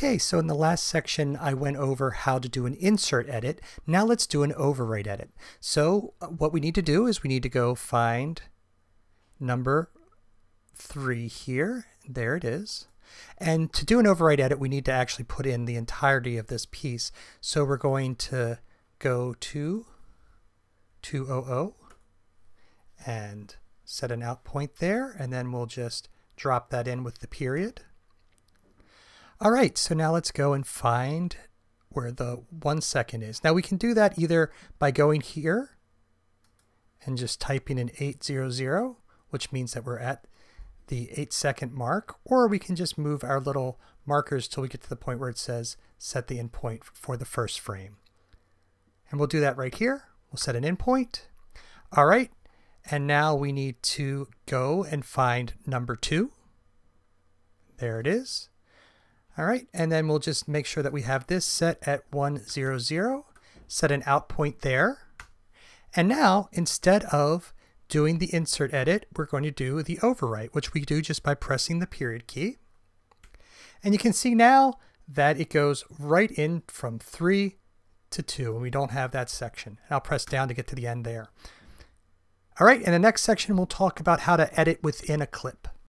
Okay, so in the last section I went over how to do an insert edit. Now let's do an overwrite edit. So what we need to do is we need to go find number 3 here. There it is. And to do an overwrite edit, we need to actually put in the entirety of this piece. So we're going to go to 200 and set an out point there, and then we'll just drop that in with the period. All right, so now let's go and find where the 1 second is. Now we can do that either by going here and just typing in 800, which means that we're at the 8-second mark, or we can just move our little markers till we get to the point where it says set the end point for the first frame. And we'll do that right here. We'll set an end point. All right, and now we need to go and find number 2. There it is. All right, and then we'll just make sure that we have this set at 100, set an out point there. And now, instead of doing the insert edit, we're going to do the overwrite, which we do just by pressing the period key. And you can see now that it goes right in from 3 to 2, and we don't have that section. And I'll press down to get to the end there. All right, in the next section, we'll talk about how to edit within a clip.